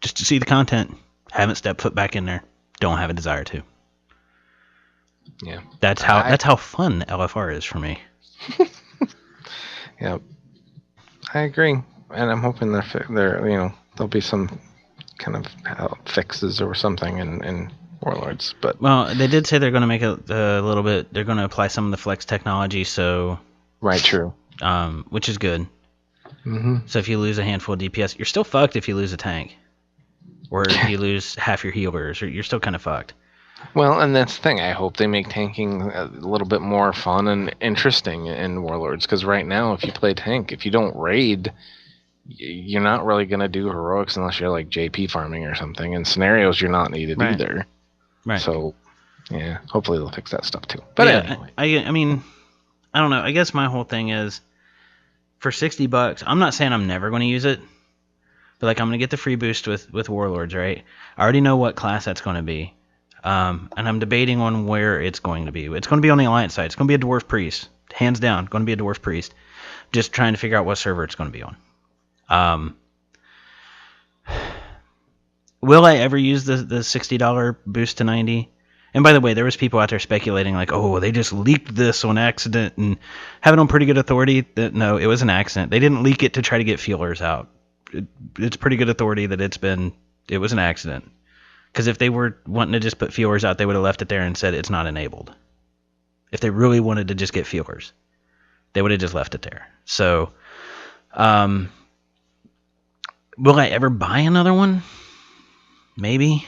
just to see the content. Haven't stepped foot back in there. Don't have a desire to. Yeah, that's how fun LFR is for me. Yeah, I agree, and I'm hoping there'll be some kind of fixes or something in Warlords. But well, they did say they're going to make it a little bit. They're going to apply some of the flex technology. So right, true. Which is good. Mm-hmm. So if you lose a handful of DPS, you're still fucked if you lose a tank, or you lose half your healers, or you're still kind of fucked. Well, and that's the thing. I hope they make tanking a little bit more fun and interesting in Warlords, because right now, if you play tank, if you don't raid, you're not really going to do heroics unless you're like JP farming or something. In scenarios, you're not needed either. Right. So, yeah, hopefully they'll fix that stuff too. But yeah, anyway. I mean, I don't know. I guess my whole thing is, for $60, I'm not saying I'm never going to use it, but like I'm going to get the free boost with Warlords, right? I already know what class that's going to be, and I'm debating on where it's going to be. It's going to be on the Alliance side. It's going to be a Dwarf Priest, hands down. Going to be a Dwarf Priest. Just trying to figure out what server it's going to be on. Will I ever use the $60 boost to 90? And by the way, there was people out there speculating like, oh, they just leaked this on accident and have it on pretty good authority. No, it was an accident. They didn't leak it to try to get feelers out. It's pretty good authority that it was an accident. Because if they were wanting to just put feelers out, they would have left it there and said it's not enabled. If they really wanted to just get feelers, they would have just left it there. So, will I ever buy another one? Maybe.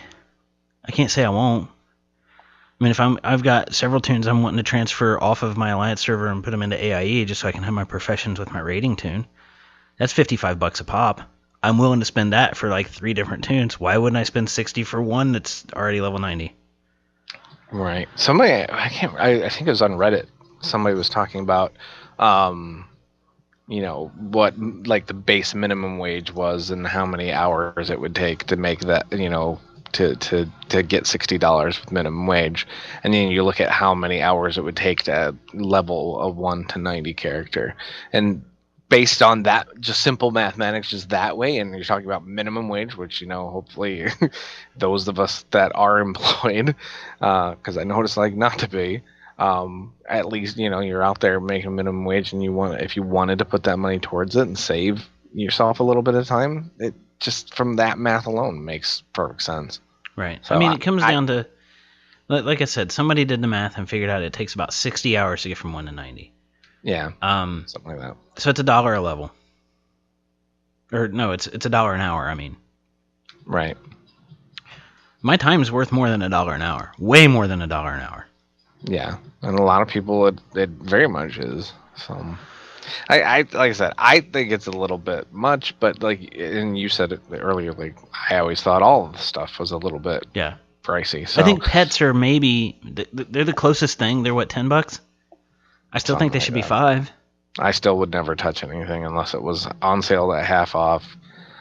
I can't say I won't. I mean, if I've got several tunes I'm wanting to transfer off of my Alliance server and put them into AIE just so I can have my professions with my rating tune. That's $55 a pop. I'm willing to spend that for like 3 different tunes. Why wouldn't I spend 60 for one that's already level 90? Right. Somebody, I think it was on Reddit. Somebody was talking about, what like the base minimum wage was and how many hours it would take to make that, to get $60 with minimum wage, and then you look at how many hours it would take to level a 1 to 90 character, and based on that, just simple mathematics, just that way, and you're talking about minimum wage, which hopefully those of us that are employed, because I know what it's like not to be, at least you're out there making minimum wage, and if you wanted to put that money towards it and save yourself a little bit of time, it just from that math alone makes perfect sense. Right. So I mean, it comes down to, like I said, somebody did the math and figured out it takes about 60 hours to get from 1 to 90. Yeah. Something like that. So it's $1 a level. Or no, it's $1 an hour. I mean. Right. My time's worth more than $1 an hour. Way more than $1 an hour. Yeah, and a lot of people it very much is. So, I like I said, I think it's a little bit much, but like, and you said it earlier, like I always thought all of the stuff was a little bit pricey. So I think pets are maybe they're the closest thing. They're what, $10? I still think they should be $5. I still would never touch anything unless it was on sale at half off.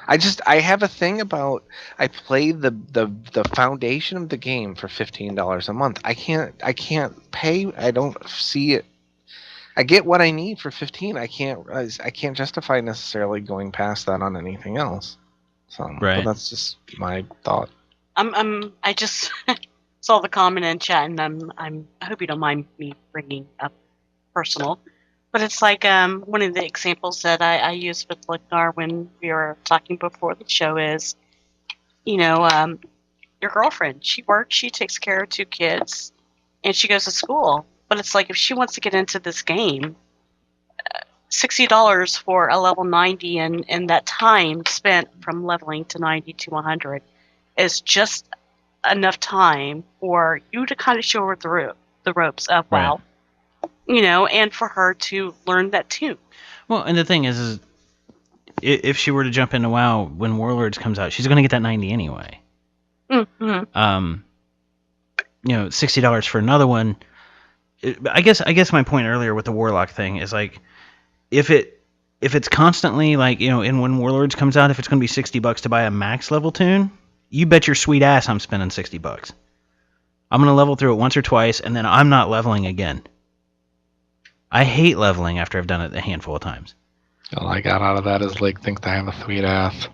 I have a thing about I play the foundation of the game for $15 a month. I can't pay. I don't see it. I get what I need for 15. I can't justify necessarily going past that on anything else. So, but that's just my thought. I just saw the comment in chat, and I hope you don't mind me bringing up personal, but it's like one of the examples that I used with Lignar when we were talking before the show is, your girlfriend. She works, she takes care of 2 kids, and she goes to school. But it's like if she wants to get into this game, $60 for a level 90, and that time spent from leveling to 90 to 100 is just enough time for you to kind of show her the ropes of WoW. And for her to learn that too. Well, and the thing is if she were to jump into WoW when Warlords comes out, she's going to get that 90 anyway. Mm-hmm. $60 for another one. I guess my point earlier with the Warlock thing is like, if it's constantly like, and when Warlords comes out, if it's going to be $60 to buy a max level tune, you bet your sweet ass I'm spending $60. I'm going to level through it once or twice, and then I'm not leveling again. I hate leveling after I've done it a handful of times. All I got out of that is Lake thinks I have a sweet ass.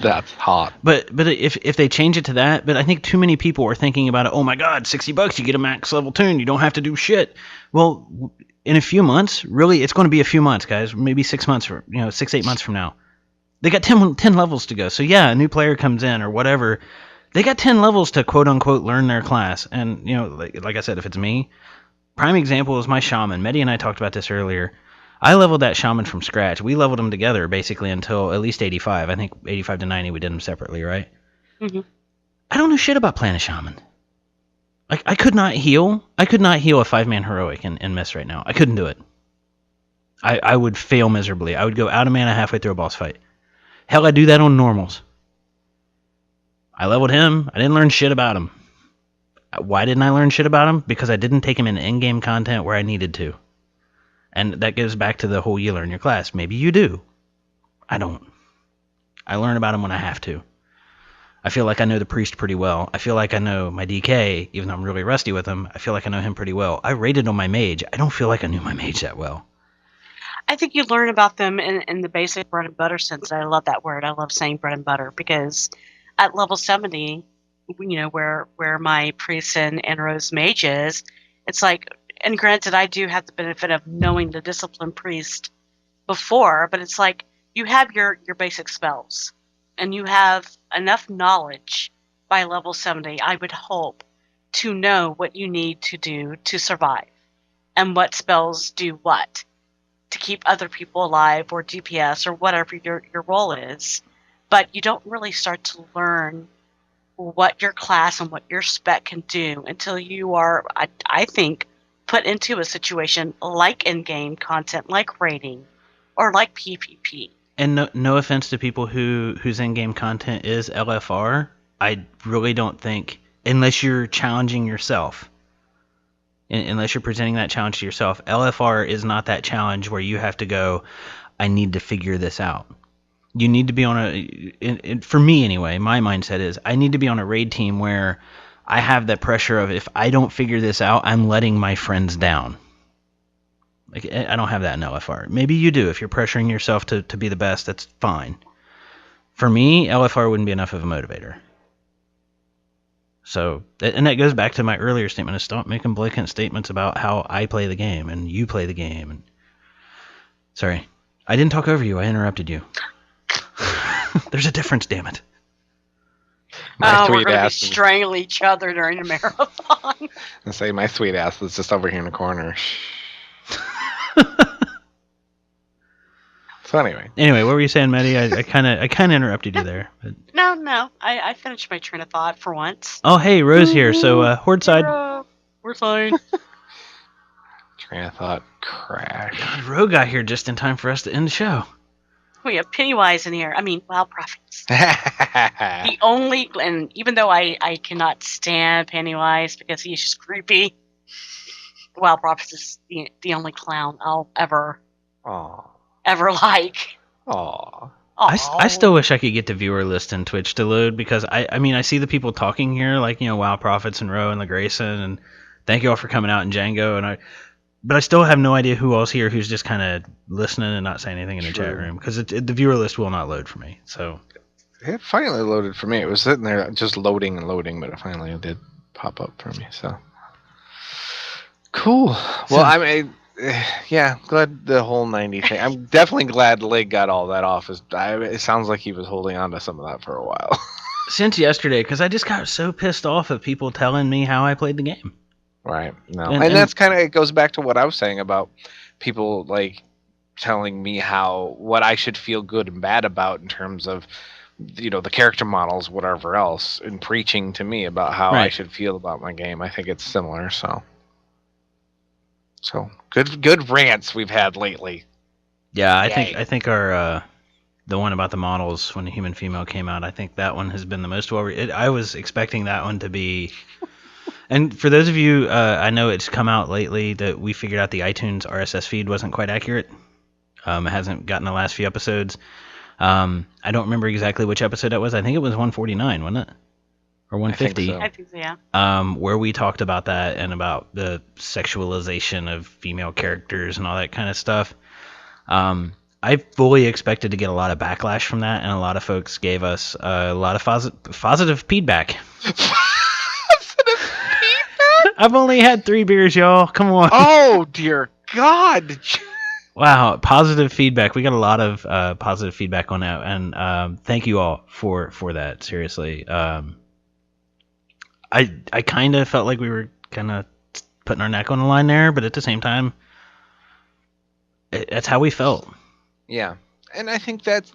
That's hot. But if they change it to that, but I think too many people are thinking about it. Oh my God, $60, you get a max level tune. You don't have to do shit. Well, in a few months, really, it's going to be a few months, guys. Maybe 6 months, 6-8 months from now, they got 10 levels to go. So yeah, a new player comes in or whatever. They got 10 levels to quote unquote learn their class. And like I said, if it's me, prime example is my shaman. Medi and I talked about this earlier. I leveled that shaman from scratch. We leveled them together basically until at least 85. I think 85 to 90 we did them separately, right? Mm-hmm. I don't know shit about playing a shaman. Like, I could not heal. I could not heal a 5-man heroic in Miss right now. I couldn't do it. I would fail miserably. I would go out of mana halfway through a boss fight. Hell, I do that on normals. I leveled him. I didn't learn shit about him. Why didn't I learn shit about him? Because I didn't take him in in-game content where I needed to. And that goes back to the whole you learn your class. Maybe you do. I don't. I learn about him when I have to. I feel like I know the priest pretty well. I feel like I know my DK, even though I'm really rusty with him. I feel like I know him pretty well. I rated on my mage. I don't feel like I knew my mage that well. I think you learn about them in the basic bread and butter sense. I love that word. I love saying bread and butter because at level 70, where my priest and Rose mage is, it's like, and granted, I do have the benefit of knowing the discipline priest before, but it's like you have your basic spells, and you have enough knowledge by level 70, I would hope, to know what you need to do to survive, and what spells do what, to keep other people alive, or DPS, or whatever your role is. But you don't really start to learn what your class and what your spec can do until you are, I think, put into a situation like in-game content, like raiding, or like PvP. And no offense to people whose in-game content is LFR, I really don't think, unless you're challenging yourself, unless you're presenting that challenge to yourself, LFR is not that challenge where you have to go, I need to figure this out. You need to be on for me anyway, my mindset is, I need to be on a raid team where I have that pressure of, if I don't figure this out, I'm letting my friends down. Like, I don't have that in LFR. Maybe you do. If you're pressuring yourself to be the best, that's fine. For me, LFR wouldn't be enough of a motivator. So, and that goes back to my earlier statement, is stop making blatant statements about how I play the game and you play the game. And sorry, I didn't talk over you. I interrupted you. There's a difference, damn it. We're going to strangle each other during a marathon. I say my sweet ass was just over here in the corner. So anyway, what were you saying, Maddie? I kind of interrupted you there. But... No, I finished my train of thought for once. Oh, hey, Rose here. So Horde side. We're fine. Train of thought crash. God, Rogue got here just in time for us to end the show. We have Pennywise in here. I mean, Wild Prophets. The only, and even though I cannot stand Pennywise because he's just creepy, Wild Prophets is the only clown I'll ever like. Aww. I still wish I could get the viewer list in Twitch to load, because I mean, I see the people talking here, like, Wild Prophets and Roe and LaGrayson, and thank you all for coming out, and Django, but I still have no idea who else here who's just kind of listening and not saying anything in the chat room, because the viewer list will not load for me. So it finally loaded for me. It was sitting there just loading and loading, but it finally did pop up for me. So cool. Well, I mean, yeah, glad the whole 90 thing. I'm definitely glad Lig got all that off. It sounds like he was holding on to some of that for a while. Since yesterday, because I just got so pissed off at people telling me how I played the game. Right. No. And that's kind of, it goes back to what I was saying about people like telling me what I should feel good and bad about in terms of, the character models, whatever else, and preaching to me about how I should feel about my game. I think it's similar. So good rants we've had lately. Yeah, I think our the one about the models when the human female came out, I think that one has been the most I was expecting that one to be. And for those of you, I know it's come out lately that we figured out the iTunes RSS feed wasn't quite accurate. It hasn't gotten the last few episodes. I don't remember exactly which episode that was. I think it was 149, wasn't it? Or 150. I think so, yeah. Where we talked about that and about the sexualization of female characters and all that kind of stuff. I fully expected to get a lot of backlash from that, and a lot of folks gave us a lot of positive feedback. I've only had 3 beers, y'all. Come on. Oh, dear God. Wow, positive feedback. We got a lot of positive feedback on that, and thank you all for that. Seriously, I kind of felt like we were kind of putting our neck on the line there, but at the same time, that's how we felt. Yeah, and I think that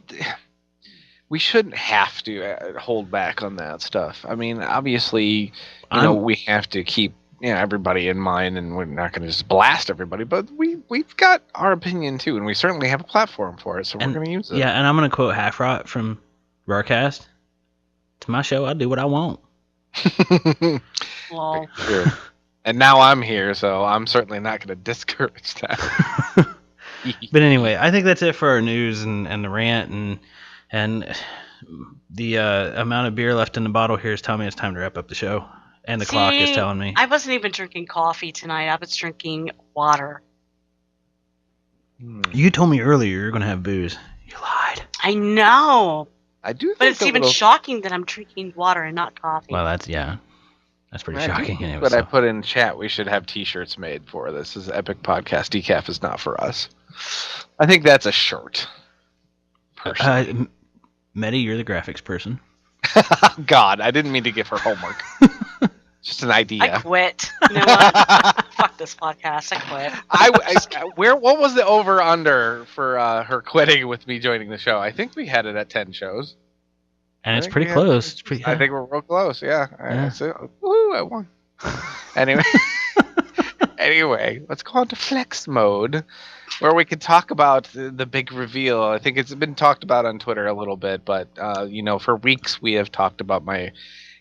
we shouldn't have to hold back on that stuff. I mean, obviously, we have to keep everybody in mind, and we're not going to just blast everybody, but we've got our opinion too, and we certainly have a platform for it, so we're going to use it. Yeah, and I'm going to quote Halfrot from Rarcast. To my show, I do what I want. Well. And now I'm here, so I'm certainly not going to discourage that. But anyway, I think that's it for our news and the rant, and the amount of beer left in the bottle here is telling me it's time to wrap up the show. And the clock is telling me. I wasn't even drinking coffee tonight. I was drinking water. You told me earlier you were going to have booze. You lied. I know. I do think but it's even shocking that I'm drinking water and not coffee. Well, that's pretty shocking. Anyway, but I put in chat we should have t-shirts made for this. This is Epic Podcast. Decaf is not for us. I think that's a shirt. Personally. Medi, you're the graphics person. God, I didn't mean to give her homework. Just an idea. I quit. You know what? Fuck this podcast. I quit. What was the over under for her quitting with me joining the show? I think we had it at 10 shows. And it's pretty close. It's pretty. I think we're real close. Yeah. So, woo! I won. Anyway, let's go on to flex mode, where we can talk about the big reveal. I think it's been talked about on Twitter a little bit, but for weeks we have talked about my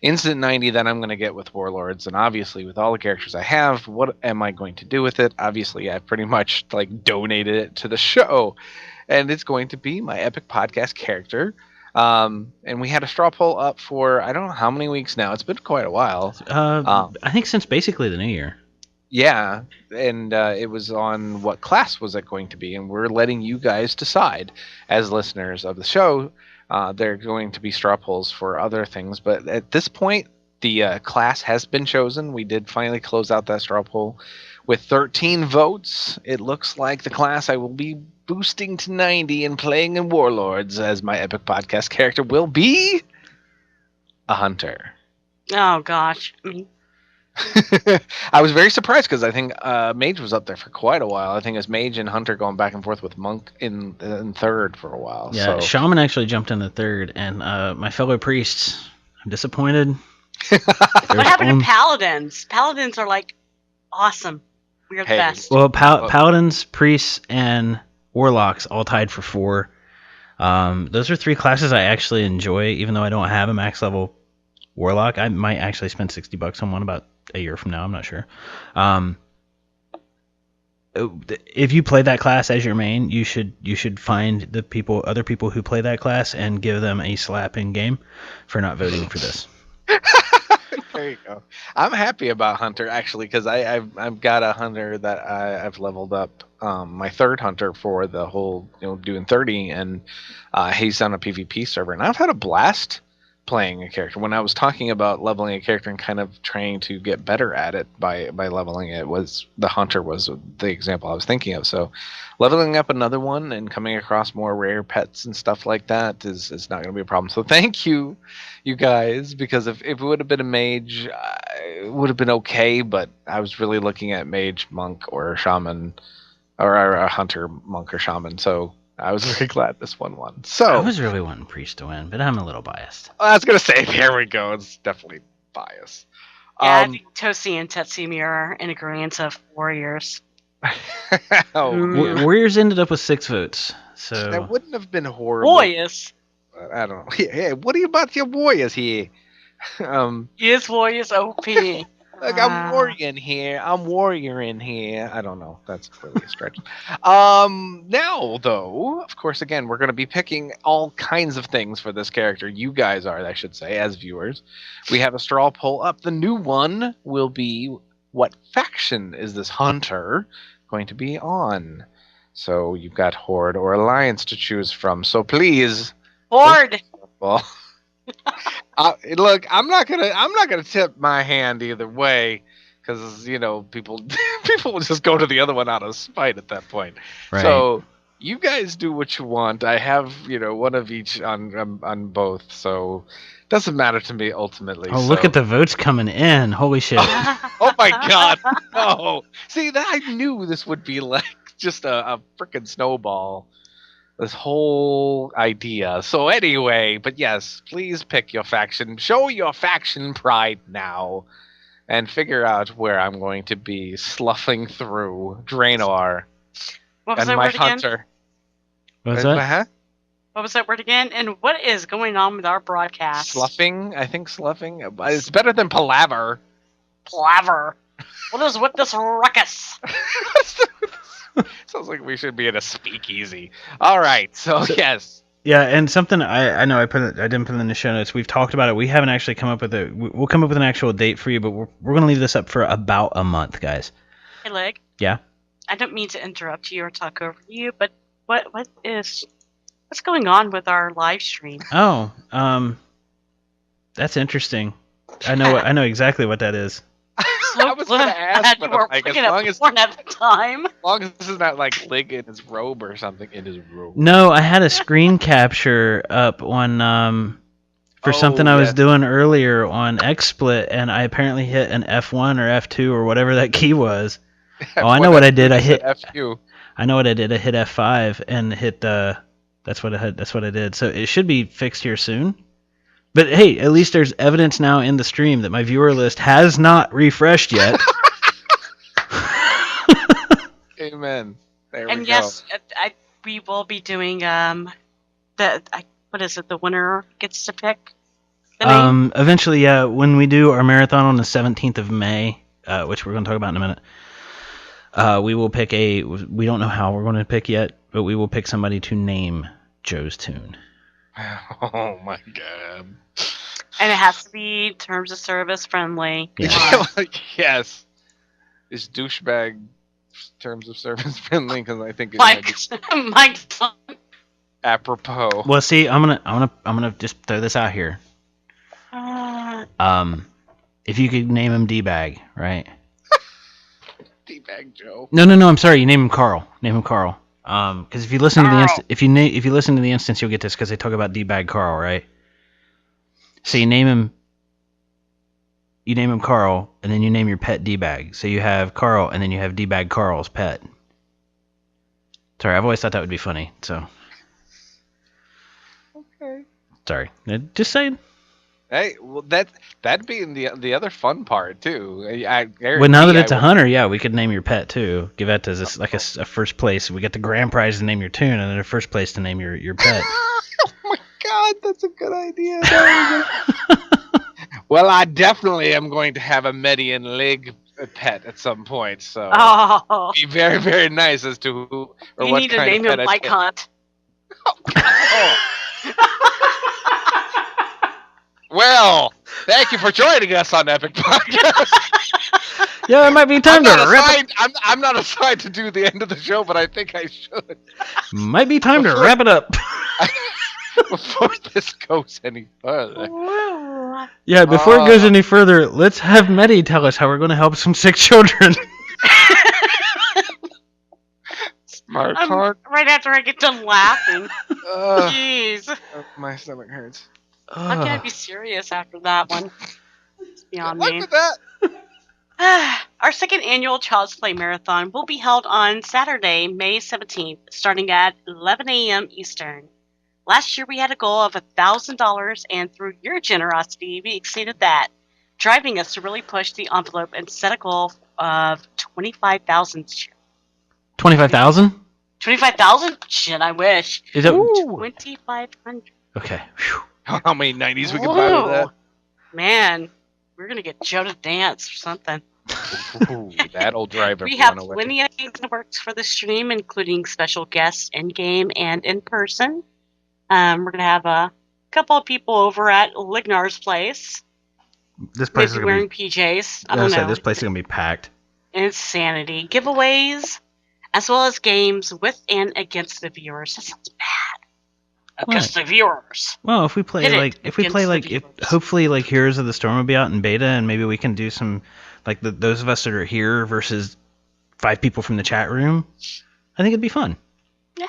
Instant 90 that I'm going to get with Warlords, and obviously with all the characters I have, what am I going to do with it? Obviously, I pretty much donated it to the show, and it's going to be my Epic Podcast character. And we had a straw poll up for I don't know how many weeks now. It's been quite a while. I think since basically the new year. Yeah, and it was on what class was it going to be, and we're letting you guys decide as listeners of the show. They're going to be straw polls for other things, but at this point, the class has been chosen. We did finally close out that straw poll with 13 votes. It looks like the class I will be boosting to 90 and playing in Warlords as my Epic Podcast character will be a hunter. Oh gosh. I was very surprised because I think Mage was up there for quite a while. I think it's Mage and Hunter going back and forth with Monk in third for a while. Yeah, so. Shaman actually jumped in the third, and my fellow priests, I'm disappointed. What happened to Paladins? Paladins are awesome. We are the Hey, best. Well, paladins, priests, and warlocks all tied for 4. Those are 3 classes I actually enjoy, even though I don't have a max level warlock. I might actually spend $60 on one about a year from now. I'm not sure. If you play that class as your main, you should find the other people who play that class and give them a slap in game for not voting for this. There you go. I'm happy about Hunter actually because I've got a Hunter that I've leveled up. My 3rd Hunter for the whole doing 30, and he's on a PvP server, and I've had a blast playing a character. When I was talking about leveling a character and kind of trying to get better at it by leveling it, was the Hunter was the example I was thinking of. So leveling up another one and coming across more rare pets and stuff like that is not going to be a problem. So thank you guys, because if it would have been a mage, it would have been okay, but I was really looking at mage, monk, or shaman, or a hunter, monk, or shaman. So I was very glad this one won. So I was really wanting priest to win, but I'm a little biased. I was gonna say, here we go. It's definitely bias. Yeah, I think Tosi and Tetsumi are in agreement of warriors. Warriors ended up with 6 votes, so that wouldn't have been horrible. Warriors. I don't know. Hey, what are you about your warriors here? Yes, warriors OP. Like I'm warrioring here. I'm warrioring here. I don't know. That's clearly a stretch. Now though, of course, again, we're going to be picking all kinds of things for this character. You guys are, I should say, as viewers. We have a straw poll up. The new one will be: what faction is this hunter going to be on? So you've got Horde or Alliance to choose from. So please, Horde. Well. Look, I'm not gonna tip my hand either way, because people will just go to the other one out of spite at that point. Right. So you guys do what you want. I have one of each on both, so it doesn't matter to me ultimately. Oh, look at the votes coming in! Holy shit! Oh my God! No. See, that I knew this would be like just a freaking snowball. This whole idea. So anyway, but yes, please pick your faction. Show your faction pride now. And figure out where I'm going to be sloughing through Draenor What was and that my word again? hunter. What's that? Huh? What was that word again? And what is going on with our broadcast? Sloughing? I think sloughing. It's better than palaver. Palaver. What is with this ruckus? Sounds like we should be in a speakeasy. All right, so yes. Yeah, and something I know I didn't put it in the show notes. We've talked about it. We haven't actually come up with we'll come up with an actual date for you, but we're going to leave this up for about a month, guys. Hey, Leg. Yeah. I don't mean to interrupt you or talk over you, but what's going on with our live stream? Oh, that's interesting. I know exactly what that is. I was going to ask, but like, as long as this is not like Lig in his robe or something, in his robe. No, I had a screen capture up on for something I was doing earlier on XSplit, and I apparently hit an F1 or F2 or whatever that key was. Oh, I know what I did. I hit FU. I know what I did. I hit F5 and hit the. That's what I did. So it should be fixed here soon. But hey, at least there's evidence now in the stream that my viewer list has not refreshed yet. Amen. There and we yes, go. we will be doing what is it? The winner gets to pick the name. Eventually, yeah. When we do our marathon on the 17th of May, which we're going to talk about in a minute, we will pick we don't know how we're going to pick yet, but we will pick somebody to name Joe's tune. Oh my God. And it has to be terms of service friendly. Yeah. Yes. Is douchebag terms of service friendly? Because I think Mike's apropos. Well, see, I'm gonna just throw this out here. If you could name him D-Bag, right? D-Bag Joe. No, I'm sorry. You name him Carl. Name him Carl. Because if you listen to the if you listen to the instance, you'll get this because they talk about D-Bag Carl, right? So you name him Carl, and then you name your pet D-Bag. So you have Carl, and then you have D-Bag Carl's pet. Sorry, I've always thought that would be funny. So. Okay. Sorry, just saying. Hey, well, that'd be the other fun part too. Well, now that it's a hunter, yeah, we could name your pet too. Give that to this like a first place. We get the grand prize to name your tune, and then a first place to name your pet. Oh my god, that's a good idea. Well, I definitely am going to have a median leg pet at some point, so be very, very nice as to who or you what need to kind name of him pet Mike Hunt. Well, thank you for joining us on Epic Podcast. Yeah, it might be time to wrap it. I'm not assigned to do the end of the show, but I think I should. Might be time to wrap it up. Before this goes any further. Yeah, before it goes any further, let's have Medi tell us how we're going to help some sick children. Smart part. Right after I get done laughing. Jeez. My stomach hurts. How can I be serious after that one? It's beyond me. Look at that. Our second annual Child's Play Marathon will be held on Saturday, May 17th, starting at 11 a.m. Eastern. Last year we had a goal of $1,000, and through your generosity, we exceeded that, driving us to really push the envelope and set a goal of 25,000. 25,000? 25,000? Shit, I wish. Is that 2,500? Okay. How many 90s we can buy with that? Man, we're gonna get Joe to dance or something. Ooh, that'll drive We everyone have away. plenty of things in the works for the stream, including special guests in game and in person. We're gonna have a couple of people over at Lignar's place. This place is Maybe going wearing to be. PJs. I don't know. This place is going to be packed. Insanity. Giveaways, as well as games with and against the viewers. That sounds bad. Against the viewers. Well, if we play Hit it like hopefully like Heroes of the Storm will be out in beta, and maybe we can do some like those of us that are here versus 5 people from the chat room. I think it'd be fun. Yeah.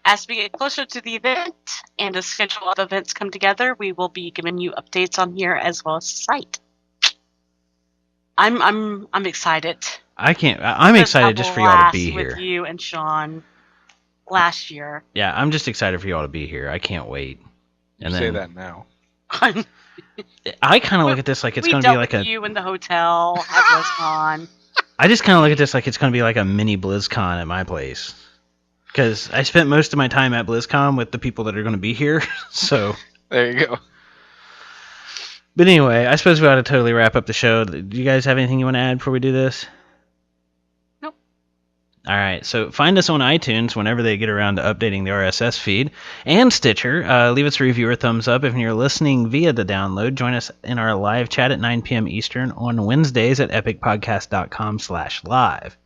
As we get closer to the event and a schedule of events come together, we will be giving you updates on here as well as the site. I'm excited. I'm excited just for y'all to be here. With you and Sean last year. Yeah, I'm just excited for y'all to be here. I can't wait. And say then that now. I kind of look at this like it's going to be like you in the hotel at BlizzCon. I just kind of look at this like it's going to be like a mini BlizzCon at my place. Because I spent most of my time at BlizzCon with the people that are going to be here, so... There you go. But anyway, I suppose we ought to totally wrap up the show. Do you guys have anything you want to add before we do this? Nope. All right, so find us on iTunes whenever they get around to updating the RSS feed, and Stitcher. Leave us a review or thumbs up if you're listening via the download. Join us in our live chat at 9 p.m. Eastern on Wednesdays at epicpodcast.com/live.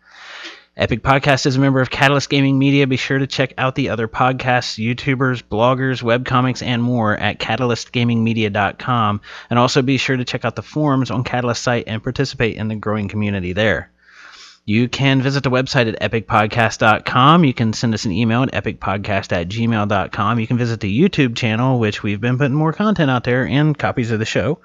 Epic Podcast is a member of Catalyst Gaming Media. Be sure to check out the other podcasts, YouTubers, bloggers, webcomics, and more at catalystgamingmedia.com. And also be sure to check out the forums on Catalyst's site and participate in the growing community there. You can visit the website at epicpodcast.com. You can send us an email at epicpodcast@gmail.com. You can visit the YouTube channel, which we've been putting more content out there and copies of the show.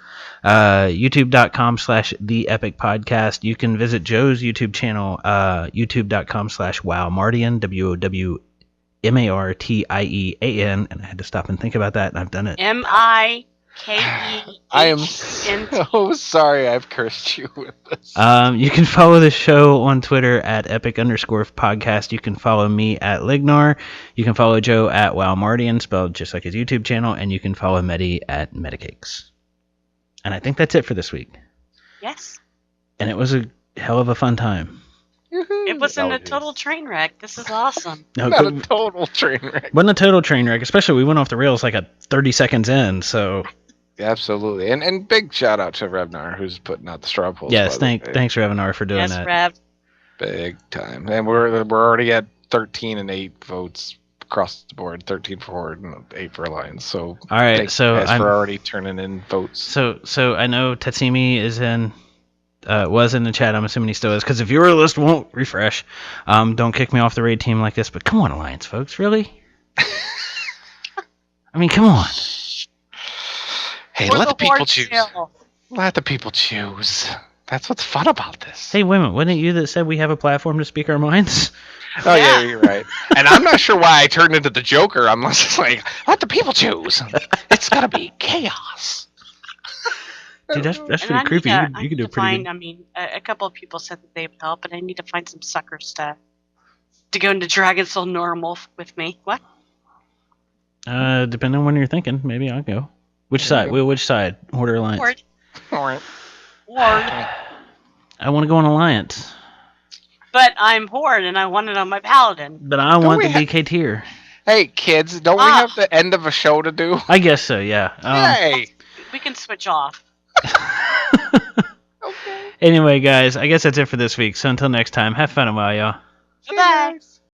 YouTube.com/theepicpodcast. You can visit Joe's YouTube channel, youtube.com/wowmartian, WOWMARTIEAN. And I had to stop and think about that, and I've done it. MIKEHNT. I am so sorry I've cursed you with this. You can follow the show on Twitter at epic_podcast. You can follow me at Lignar. You can follow Joe at WowMartian, spelled just like his YouTube channel. And you can follow Medi at Medicakes. And I think that's it for this week. Yes. And it was a hell of a fun time. It wasn't a total train wreck. This is awesome. No, Not a total train wreck. Wasn't a total train wreck, especially we went off the rails like 30 seconds in, so... Absolutely. And big shout out to Revnar, who's putting out the straw polls. Yes, thanks Revnar for doing that. Rev. Big time. And we're already at 13 and 8 votes across the board. 13 for Horde and 8 for Alliance. So all right, thanks so guys for already turning in votes. So I know Tatsumi was in the chat. I'm assuming he still is, because the viewer list won't refresh. Don't kick me off the raid team like this, but come on, Alliance folks, really? I mean, come on. Hey, let the people choose. Let the people choose. That's what's fun about this. Hey, wait a minute. Wasn't it you that said we have a platform to speak our minds? Oh, yeah, you're right. And I'm not sure why I turned into the Joker. I'm just like, let the people choose. It's going to be chaos. Dude, that's And pretty creepy. I You could do need to pretty find. good. I mean, a couple of people said that they would help, but I need to find some suckers to go into Dragon Soul Normal with me. What? Depending on when you're thinking, maybe I'll go. Which side? Which side? Horde or Alliance? Horde. Alright. Horde. I want to go on Alliance. But I'm Horde, and I want it on my Paladin. But I want the DK tier. Hey, kids, don't we have the end of a show to do? I guess so, yeah. Hey! We can switch off. Okay. Anyway, guys, I guess that's it for this week. So until next time, have fun a while, y'all. Bye-bye.